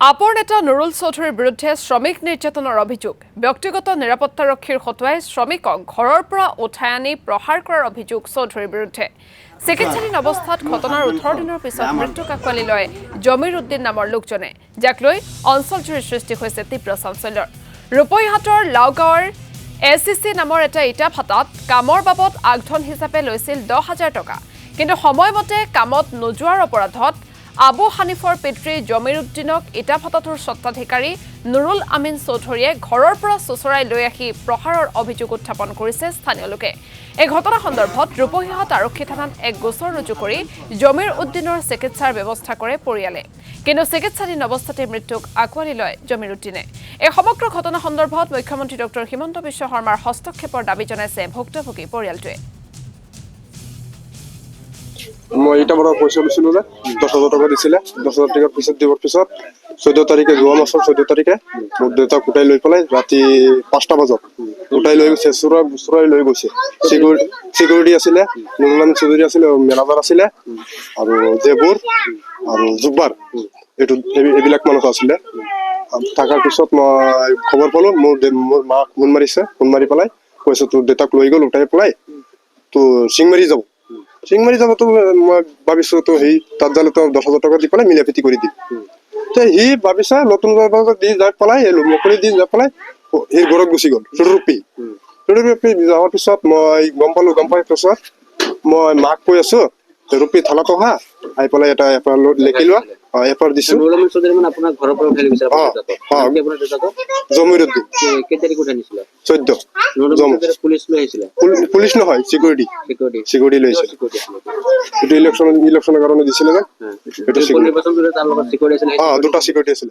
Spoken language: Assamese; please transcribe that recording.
আপৰ নেতা নুৰুল চৌধুৰীৰ বিৰুদ্ধে শ্ৰমিক নিৰ্যাতনৰ অভিযোগ ব্যক্তিগত নিৰাপত্তাৰক্ষীৰ হতুৱাই শ্ৰমিকক ঘৰৰ পৰা উঠাই আনি প্ৰহাৰ কৰাৰ অভিযোগ চৌধুৰীৰ বিৰুদ্ধে চিকিৎসাধীন অৱস্থাত ঘটনাৰ 18 দিনৰ পিছত মৃত্যুক আঁকোৱালি লয় জমিৰ উদ্দিন নামৰ লোকজনে যাক লৈ অঞ্চলজুৰি সৃষ্টি হৈছে তীব্ৰ চাঞ্চল্যৰ ৰূপৈহাটৰ লাওগাঁৱৰ এসিসি নামৰ এটা ইটা ফাটাত কামৰ বাবদ আগধন হিচাপে লৈছিল 10,000 টকা কিন্তু সময়মতে কামত নোযোৱাৰ অপৰাধত আবু হানিফৰ পিতৃ জমিৰ উদ্দিনক ইটা ফাটাটোৰ স্বত্বাধিকাৰী নুৰুল আমিন চৌধুৰীয়ে ঘৰৰ পৰা চোচৰাই লৈ আহি প্ৰহাৰৰ অভিযোগ উত্থাপন কৰিছে স্থানীয় লোকে এই ঘটনা সন্দৰ্ভত ৰূপৈহাট আৰক্ষী থানাত এক গোচৰ ৰুজু কৰি জমিৰ উদ্দিনৰ চিকিৎসাৰ ব্যৱস্থা কৰে পৰিয়ালে কিন্তু চিকিৎসাধীন অৱস্থাতে মৃত্যুক আঁকোৱালি লয় জমিৰ উদ্দিনে এই সমগ্ৰ ঘটনা সন্দৰ্ভত মুখ্যমন্ত্ৰী ডক্টৰ হিমন্ত বিশ্ব শৰ্মাৰ হস্তক্ষেপৰ দাবী জনাইছে ভুক্তভোগী পৰিয়ালটোৱে মই এটা বড় পয়সা দিছিলো যে 10,000 টাকা দিছিলে 10,000 টাকা পিছত দিবৰ পিছত 14 তাৰিখে যোৱা মাসৰ 14 তাৰিখে মোৰ দেউতা কুটাই লৈ পেলাই ৰাতি 5টা বজাত কুটাই লৈ গৈছে সুৰাই লৈ গৈছে সিকিউৰিটি আছিলে নুৰুলাম চৌধুৰী আছিলে মেনেজাৰ আছিলে আৰু জেবুৰ আৰু জুব্বাৰ এইবিলাক মানুহ আছিলে থাকাৰ পিছত মই খবৰ পালো মোৰ মা ফোন মাৰি পেলাই কৈছে তোৰ দেউতাক লৈ গ'ল উঠাই পেলাই তো সিংমাৰি যাব সিংমারি যাব তো মই ভাবিছো তো সেই তাত যালে তো 10,000 টাকা দি পেলাই মিলাপিতি কৰি দিম তো সি ভাবিছা নতুন দি যাই পেলাই মুকলি দি যাই পেলাই সেই ঘৰত গুচি গ'ল ৰূপী যাৱাৰ পিছত মই গম পাই পিছত মই মাক কৈ আছো ৰূপী থানাত অহা আহি পেলাই এটা এফআইআৰ লিখি লোৱা এফআইআৰ দিছো আপোনাৰ ঘৰৰ পৰা উঠাই গৈছে জমিৰ উদ্দিন কেই তাৰিখ উঠাই নিছিল 14 পুলিচ লৈ আহিছিল পুলিচ নহয় সিকিউৰিটি লৈছে এইটো ইলেকশ্যনৰ কাৰণে দিছিলে যে নিৰ্বাচন তাৰ লগত সিকিউৰিটি আছিল দুটা সিকিউৰিটি আছিল